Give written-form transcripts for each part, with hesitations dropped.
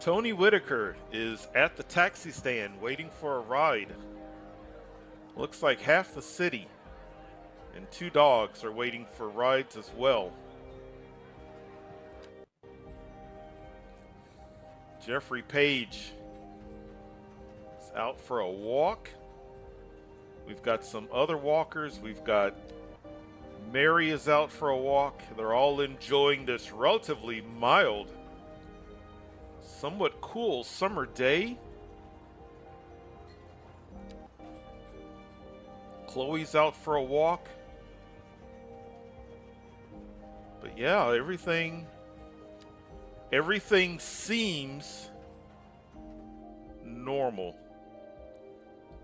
Tony Whitaker is at the taxi stand waiting for a ride. Looks like half the city and two dogs are waiting for rides as well. Jeffrey Page is out for a walk. We've got some other walkers. We've got Mary is out for a walk. They're all enjoying this relatively mild, somewhat cool summer day. Chloe's out for a walk. But yeah, everything seems normal.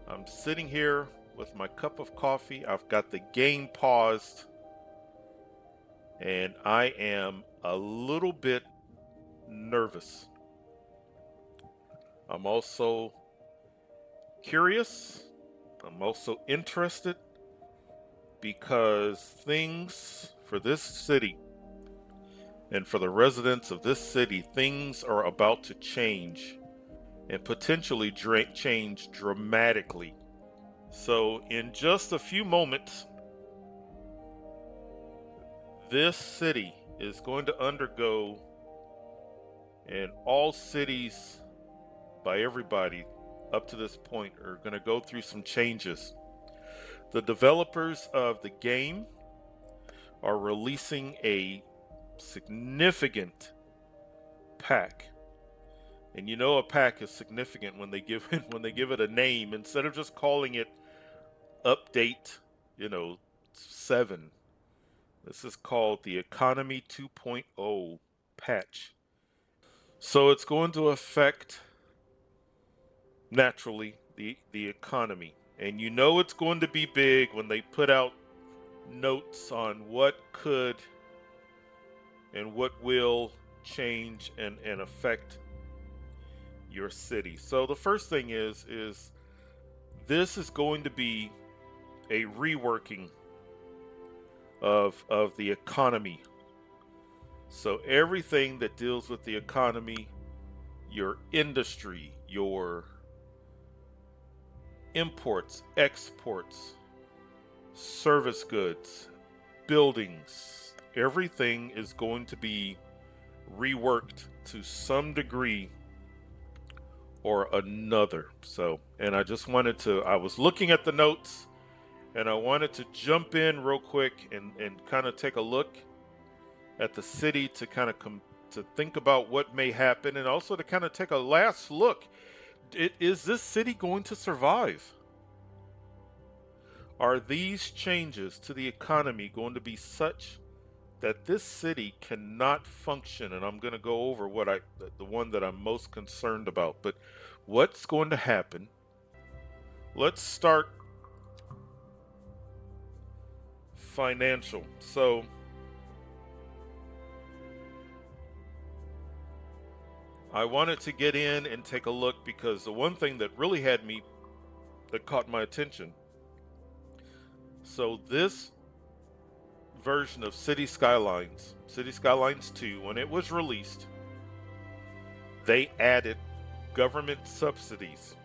I'm sitting here with my cup of coffee. I've got the game paused. And I am a little bit nervous. I'm also curious. I'm also interested because things for this city and for the residents of this city, things are about to change and potentially change dramatically. So in just a few moments, this city is going to undergo, and all cities by everybody up to this point are going to go through some changes. The developers of the game are releasing a significant pack. And you know a pack is significant when they give it a name instead of just calling it update, 7. This is called the Economy 2.0 patch. So it's going to affect naturally the economy. And you know it's going to be big when they put out notes on what could and what will change and affect your city. So the first thing is this is going to be a reworking of the economy. So everything that deals with the economy, your industry, your imports, exports, service goods, buildings, everything is going to be reworked to some degree or another. So, and I was looking at the notes and I wanted to jump in real quick and kind of take a look at the city to kind of to think about what may happen and also to kind of take a last look. Is this city going to survive? Are these changes to the economy going to be such that this city cannot function? And I'm going to go over the one that I'm most concerned about. But what's going to happen? Let's start financial. So I wanted to get in and take a look because the one thing that caught my attention. So this version of Cities Skylines 2, when it was released, they added government subsidies.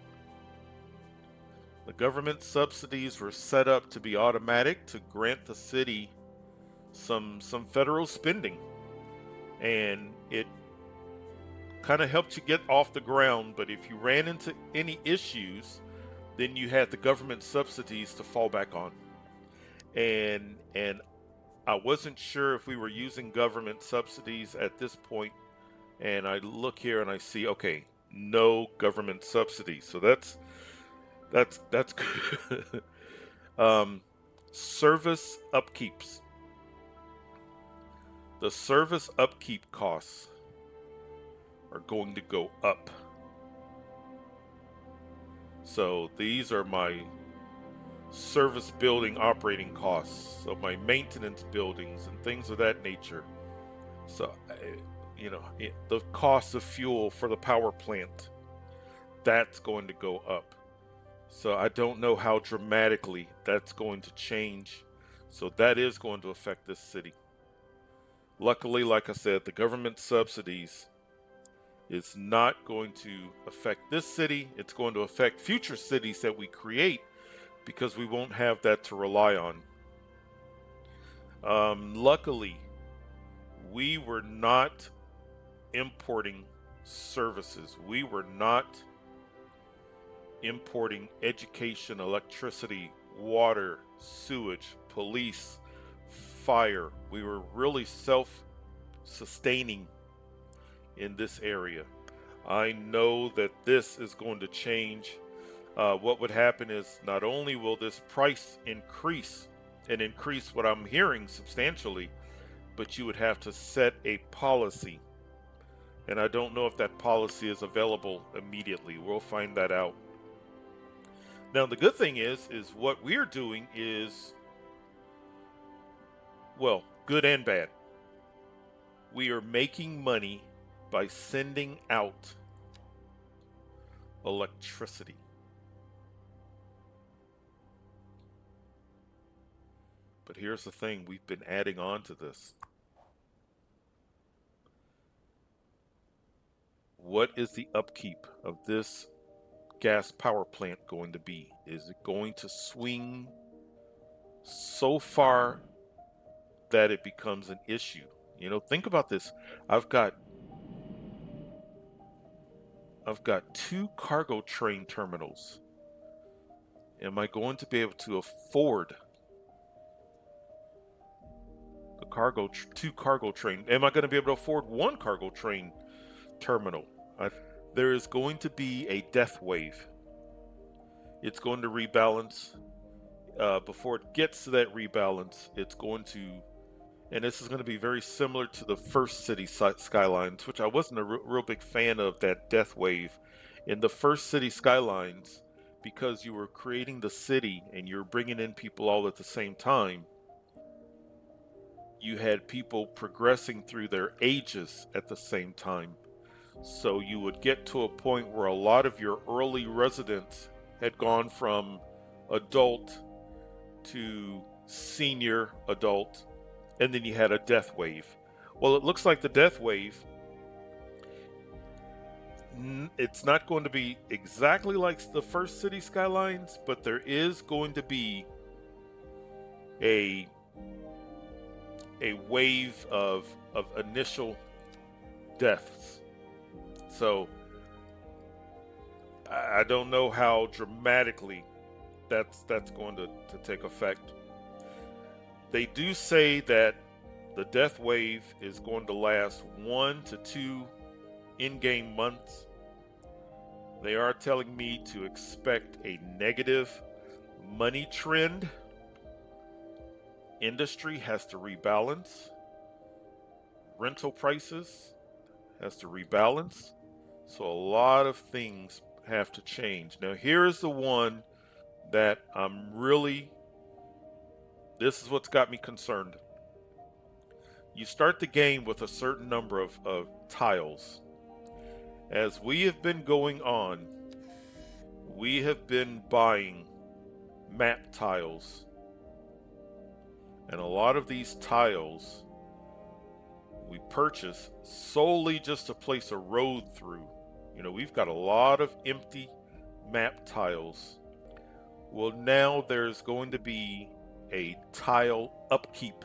The government subsidies were set up to be automatic to grant the city some federal spending. And it kind of helped you get off the ground, but if you ran into any issues, then you had the government subsidies to fall back on. And I wasn't sure if we were using government subsidies at this point, and I look here and I see, okay, no government subsidies. So that's good. Service upkeeps. The service upkeep costs are going to go up. So these are my service building operating costs, so my maintenance buildings and things of that nature. So, the cost of fuel for the power plant, that's going to go up. So I don't know how dramatically that's going to change. So that is going to affect this city. Luckily, like I said, the government subsidies It's not going to affect this city. It's going to affect future cities that we create because we won't have that to rely on. Luckily, we were not importing services. We were not importing education, electricity, water, sewage, police, fire. We were really self sustaining in this area. I know that this is going to change. What would happen is not only will this price increase and increase what I'm hearing substantially, but you would have to set a policy. And I don't know if that policy is available immediately. We'll find that out. Now, the good thing is what we're doing is, well, good and bad. We are making money by sending out electricity. But here's the thing, we've been adding on to this. What is the upkeep of this gas power plant going to be? Is it going to swing so far that it becomes an issue? You know, think about this. I've got two cargo train terminals. Am I going to be able to afford two cargo train? Am I going to be able to afford one cargo train terminal? There is going to be a death wave. It's going to rebalance. Before it gets to that rebalance, it's going to, and this is going to be very similar to the first City Skylines, which I wasn't a real big fan of that death wave. In the first City Skylines, because you were creating the city and you're bringing in people all at the same time, you had people progressing through their ages at the same time. So you would get to a point where a lot of your early residents had gone from adult to senior adult, and then you had a death wave. Well, it looks like the death wave, it's not going to be exactly like the first City Skylines, but there is going to be a wave of initial deaths. So I don't know how dramatically that's going to take effect. They do say that the death wave is going to last 1 to 2 in-game months. They are telling me to expect a negative money trend. Industry has to rebalance. Rental prices has to rebalance. So a lot of things have to change. Now here is the one that this is what's got me concerned. You start the game with a certain number of tiles. As we have been going on, we have been buying map tiles. And a lot of these tiles we purchase solely just to place a road through. You know, we've got a lot of empty map tiles. Well, now there's going to be a tile upkeep.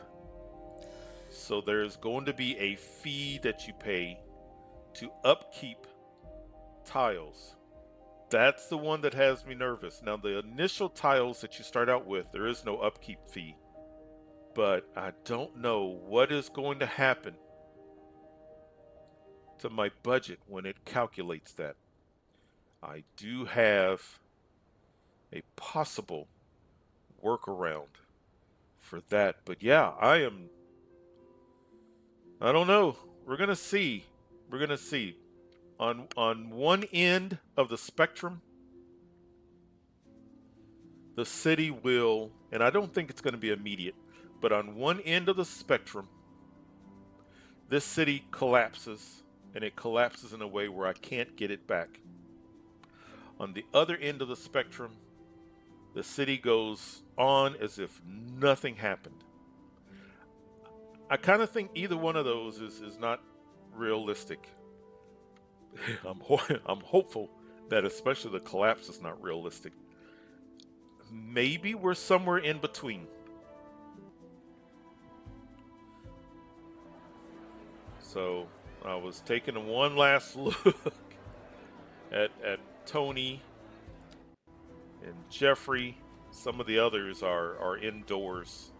So there's going to be a fee that you pay to upkeep tiles. That's the one that has me nervous. Now, the initial tiles that you start out with, there is no upkeep fee. But I don't know what is going to happen to my budget when it calculates that. I do have a possible workaround for that. But yeah, I don't know. We're going to see. We're going to see. On one end of the spectrum, the city will, and I don't think it's going to be immediate, but on one end of the spectrum, this city collapses, and it collapses in a way where I can't get it back. On the other end of the spectrum, the city goes on as if nothing happened. I kind of think either one of those is not realistic. I'm hopeful that especially the collapse is not realistic. Maybe we're somewhere in between. So I was taking one last look at Tony and Jeffrey. Some of the others are indoors.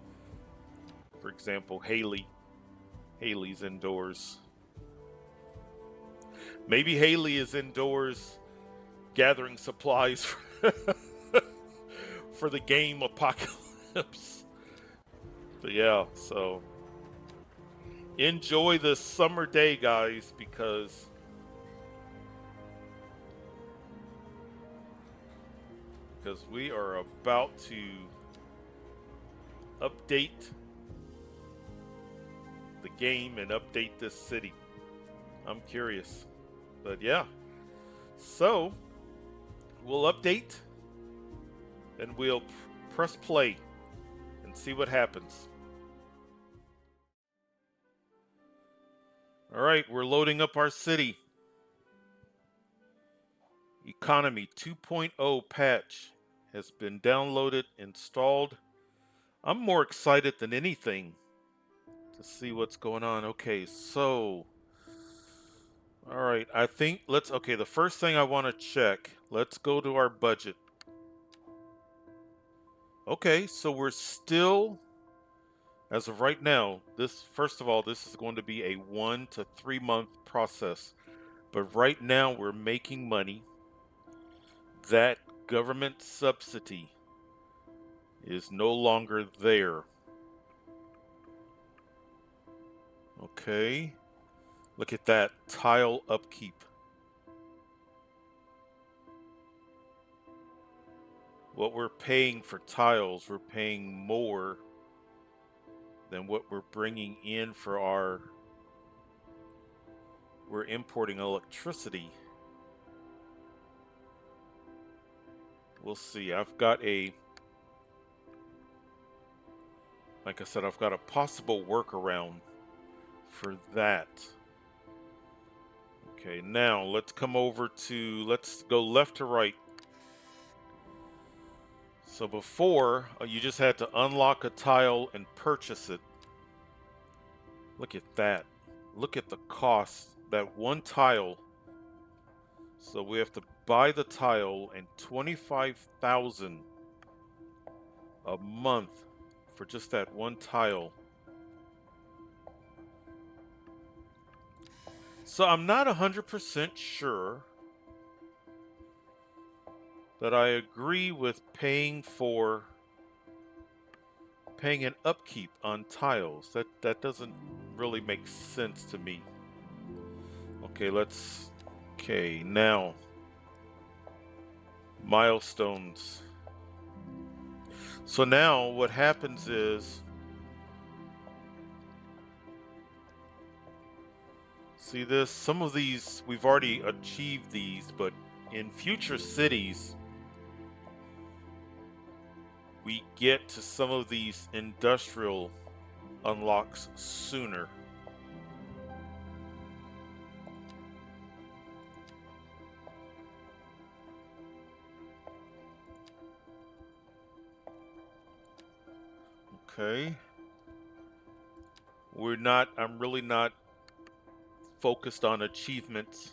For example, Haley's indoors. Maybe Haley is indoors gathering supplies for the game apocalypse. But yeah, so enjoy this summer day, guys, because we are about to update the game and update this city. I'm curious. But yeah. So we'll update and we'll press play and see what happens. All right, we're loading up our city. Economy 2.0 patch has been downloaded, installed. I'm more excited than anything to see what's going on. Okay, so all right, I think okay, the first thing I want to check, let's go to our budget. Okay, so we're still, as of right now, first of all, this is going to be a 1 to 3 month process. But right now we're making money. That government subsidy is no longer there. Okay. Look at that tile upkeep. What we're paying for tiles, we're paying more than what we're bringing in for we're importing electricity. We'll see. Like I said, I've got a possible workaround for that. Okay, now let's go left to right. So before, you just had to unlock a tile and purchase it. Look at that. Look at the cost. That one tile. So we have to buy the tile and 25,000 a month for just that one tile. So I'm not 100% sure that I agree with paying an upkeep on tiles. That doesn't really make sense to me. Okay, now milestones. So now what happens is, see this, some of these we've already achieved these, but in future cities we get to some of these industrial unlocks sooner. Okay. I'm really not focused on achievements.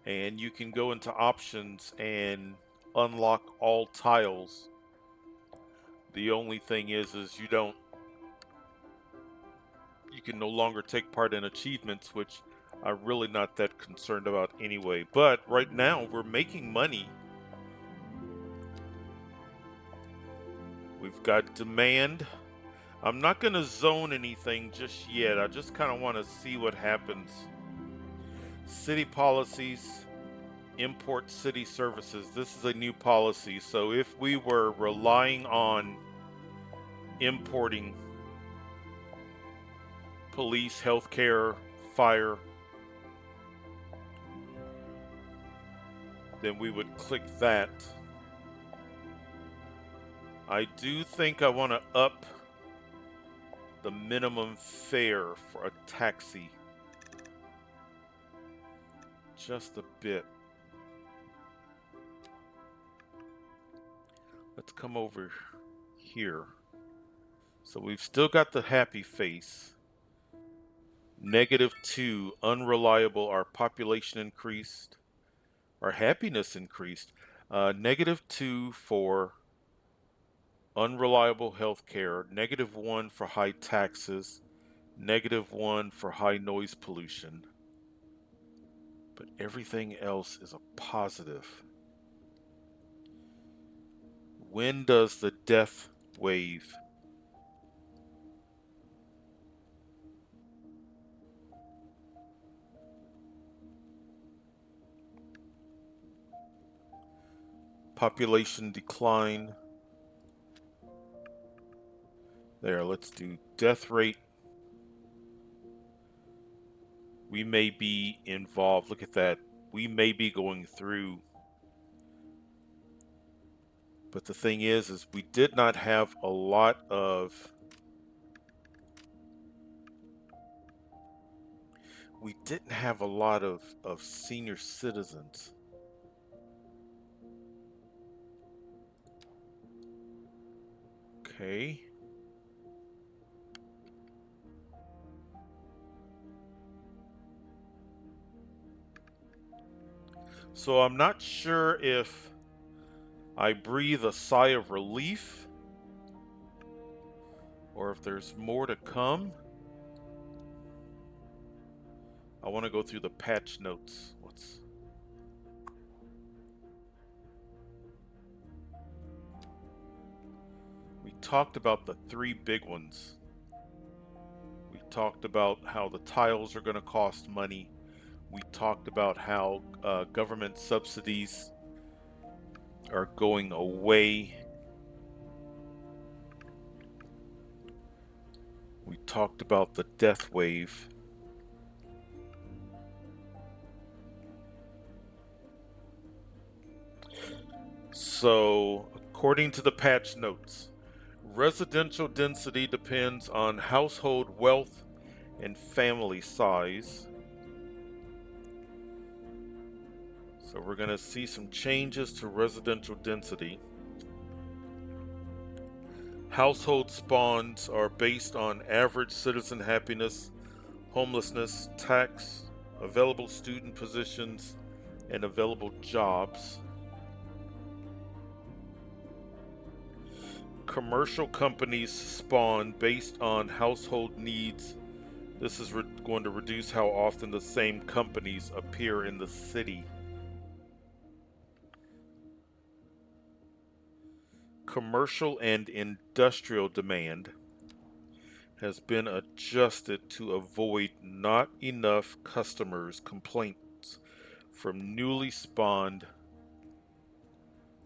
And you can go into options and unlock all tiles. The only thing is you can no longer take part in achievements, which I'm really not that concerned about anyway. But right now we're making money. We've got demand. I'm not going to zone anything just yet. I just kind of want to see what happens. City policies, import city services. This is a new policy. So if we were relying on importing police, healthcare, fire, then we would click that. I do think I want to up the minimum fare for a taxi. just a bit. Let's come over here. So we've still got the happy face. -2, unreliable. Our population increased. Our happiness increased. -2 for unreliable healthcare. -1 for high taxes. -1 for high noise pollution. But everything else is a positive. When does the death wave? Population decline. There, let's do death rate. We may be involved. Look at that. We may be going through. But the thing is we did not have a lot of senior citizens. Okay. So I'm not sure if I breathe a sigh of relief or if there's more to come. I want to go through the patch notes. We talked about the three big ones. We talked about how the tiles are going to cost money. We talked about how government subsidies are going away. We talked about the death wave. So, according to the patch notes, residential density depends on household wealth and family size. So we're going to see some changes to residential density. Household spawns are based on average citizen happiness, homelessness, tax, available student positions, and available jobs. Commercial companies spawn based on household needs. This is going to reduce how often the same companies appear in the city. Commercial and industrial demand has been adjusted to avoid not enough customers' complaints from newly spawned.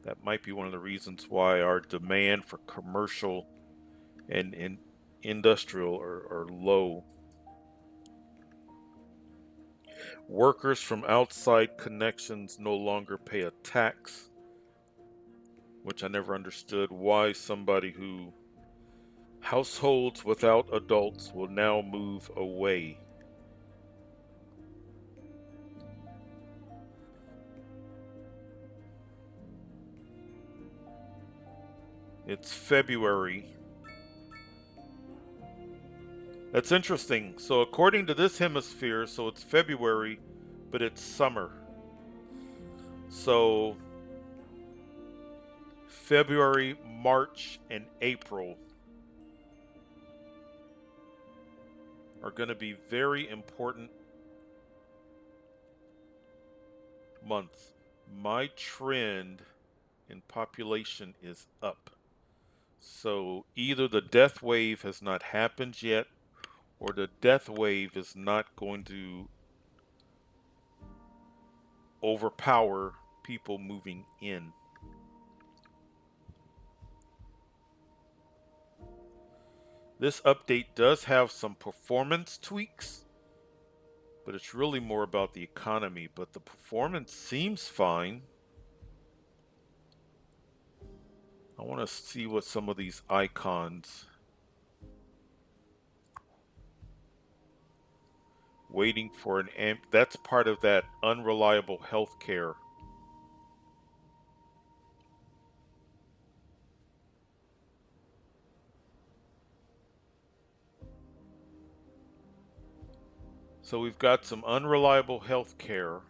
That might be one of the reasons why our demand for commercial and industrial are low. Workers from outside connections no longer pay a tax, which I never understood why somebody who households without adults will now move away. It's February. That's interesting. So according to this hemisphere, so it's February, but it's summer. So February, March, and April are going to be very important months. My trend in population is up. So either the death wave has not happened yet, or the death wave is not going to overpower people moving in. This update does have some performance tweaks, but it's really more about the economy. But the performance seems fine. I want to see what some of these icons. Waiting for an that's part of that unreliable health care. So we've got some unreliable health care.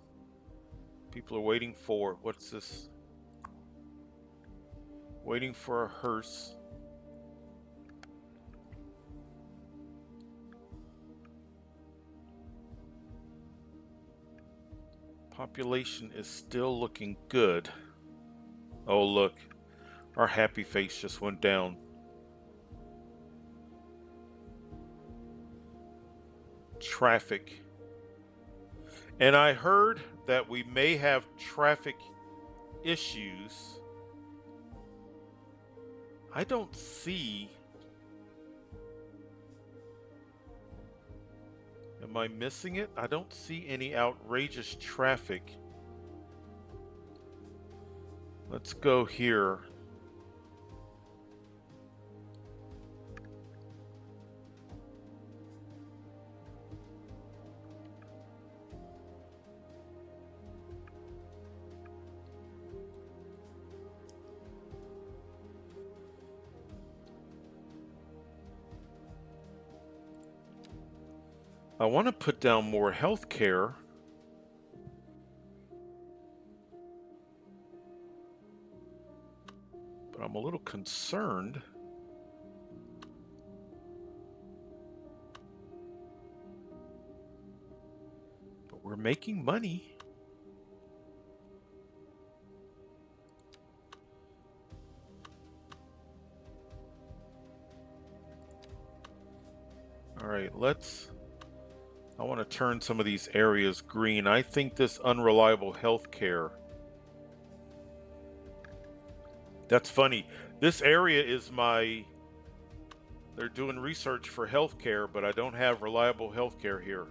People are waiting for, what's this? Waiting for a hearse. Population is still looking good. Oh, look, our happy face just went down. Traffic. And I heard that we may have traffic issues. I don't see. Am I missing it? I don't see any outrageous traffic. Let's go here. I want to put down more health care. But I'm a little concerned. But we're making money. All right, I want to turn some of these areas green. I think this unreliable health care. That's funny. This area is they're doing research for healthcare, but I don't have reliable healthcare here.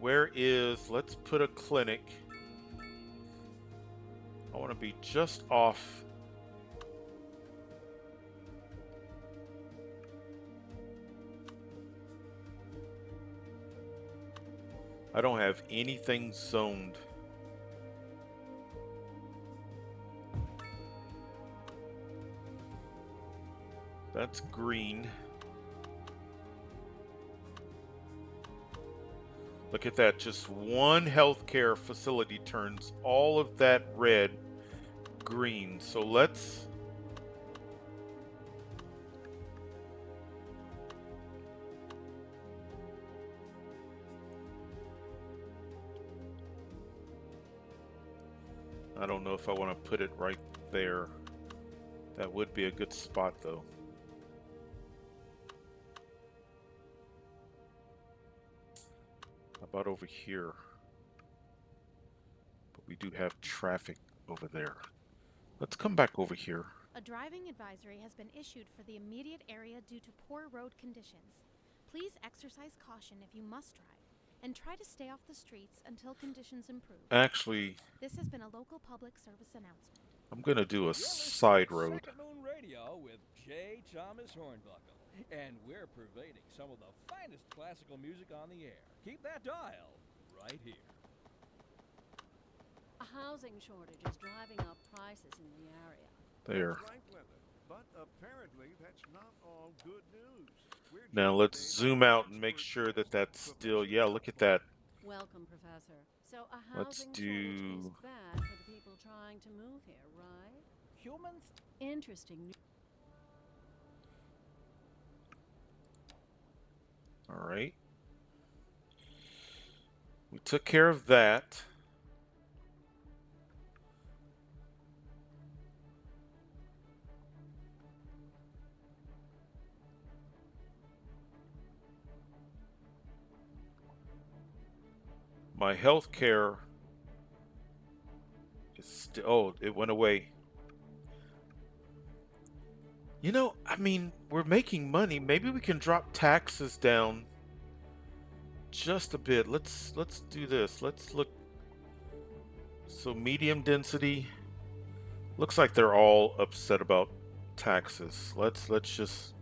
Let's put a clinic. I want to be just off. I don't have anything zoned. That's green. Look at that. Just one healthcare facility turns all of that red green. So let's I don't know if I want to put it right there. That would be a good spot though. How about over here? But we do have traffic over there. Let's come back over here. A driving advisory has been issued for the immediate area due to poor road conditions. Please exercise caution if you must drive, and try to stay off the streets until conditions improve. Actually, this has been a local public service announcement. I'm gonna do a side road. Second Moon Radio with J. Thomas Hornbuckle, and we're pervading some of the finest classical music on the air. Keep that dial right here. A housing shortage is driving up prices in the area. There. But apparently that's not all good news. Now let's zoom out and make sure that that's still, yeah, look at that. Welcome, Professor. So a housing shortage is bad for the people trying to move here, right? Humans? Interesting. All right. We took care of that. My health care is still, oh, it went away. You know, I mean, we're making money. Maybe we can drop taxes down just a bit. Let's do this. Let's look. So medium density. Looks like they're all upset about taxes. Let's just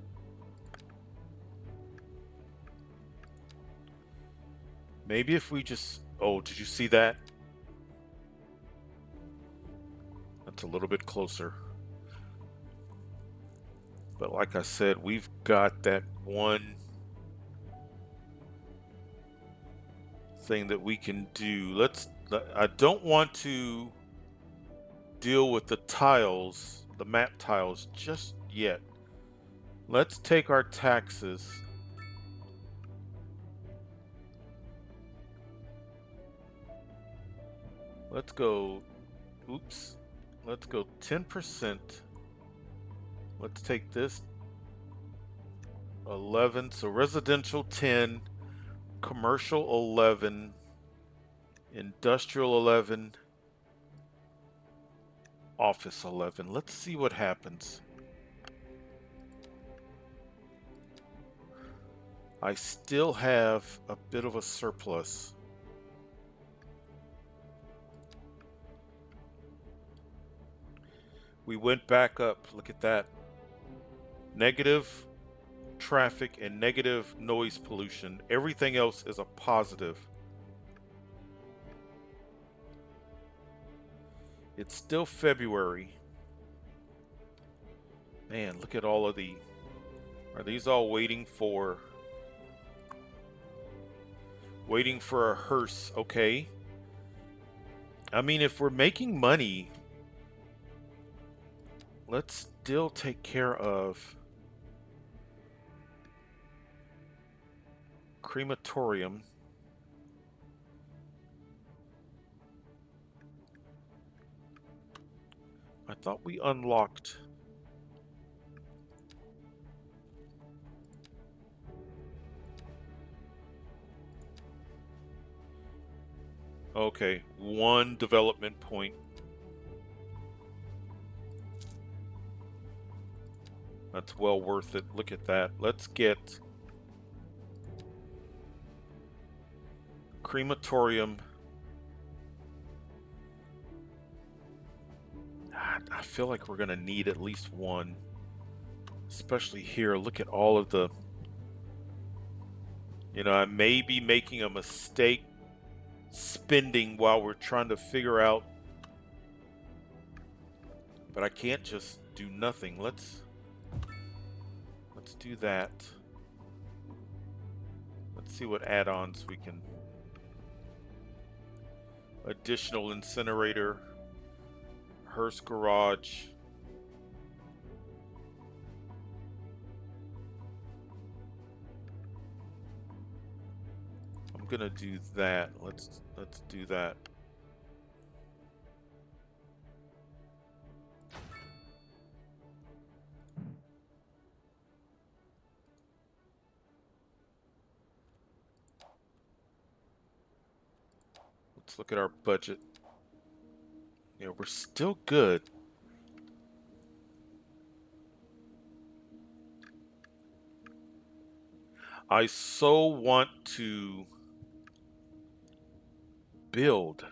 Maybe if we just... Oh, did you see that? That's a little bit closer. But like I said, we've got that one thing that we can do. I don't want to deal with the tiles, the map tiles, just yet. Let's take our taxes. Let's go, oops. Let's go 10%. Let's take this 11, so residential 10, commercial 11, industrial 11, office 11. Let's see what happens. I still have a bit of a surplus. We went back up. Look at that. Negative traffic and negative noise pollution. Everything else is a positive. It's still February. Man, look at all of the... Are these all waiting for a hearse? Okay. I mean, if we're making money, let's still take care of crematorium. I thought we unlocked... Okay, 1 development point. That's well worth it. Look at that. Let's get crematorium. I feel like we're gonna need at least 1. Especially here. Look at all of the... You know, I may be making a mistake spending while we're trying to figure out, but I can't just do nothing. Let's do that. Let's see what add-ons we can... Additional incinerator, hearse garage. I'm gonna do that. Let's do that. Let's look at our budget. Yeah, we're still good. I so want to build,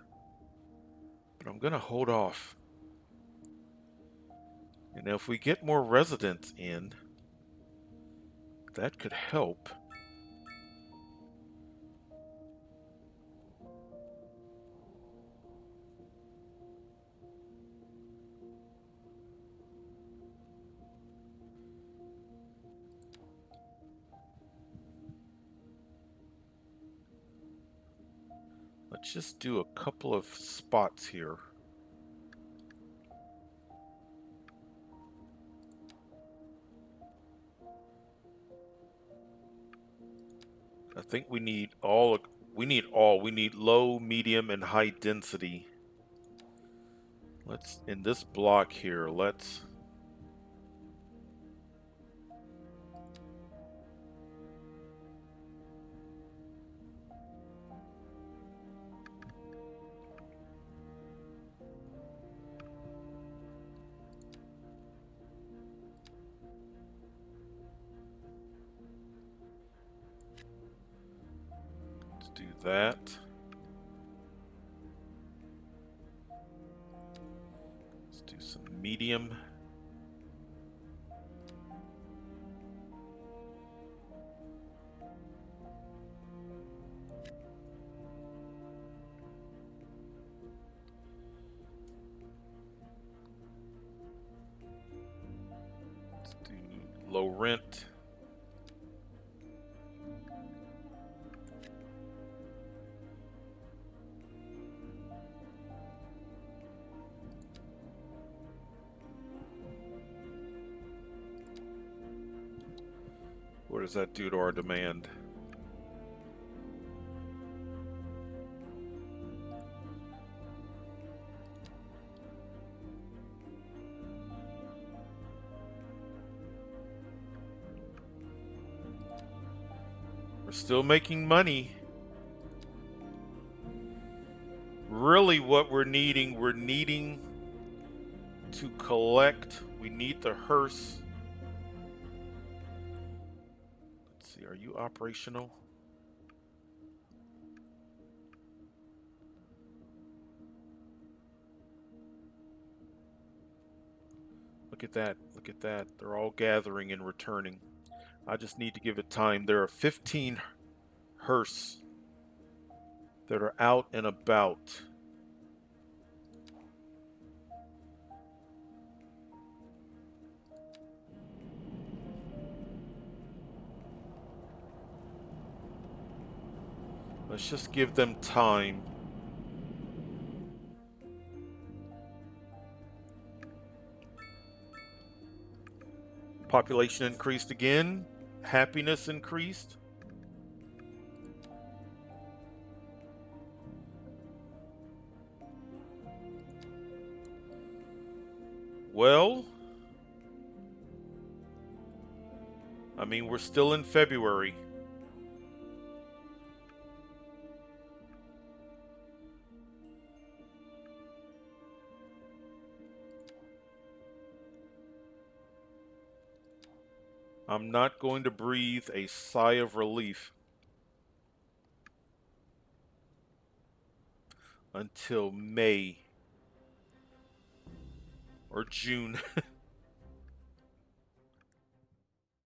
but I'm gonna hold off. And if we get more residents in, that could help. Let's just do a couple of spots here. I think we need all. We need low, medium, and high density. Let's, in this block here, let's... do that. Let's do some medium. Low rent. What does that do to our demand? We're still making money. Really what we're needing to collect. We need the hearse. Let's see, are you operational? Look at that. Look at that. They're all gathering and returning. I just need to give it time. There are 15 hearse that are out and about. Let's just give them time. Population increased again. Happiness increased. Well, I mean, we're still in February. I'm not going to breathe a sigh of relief until May or June.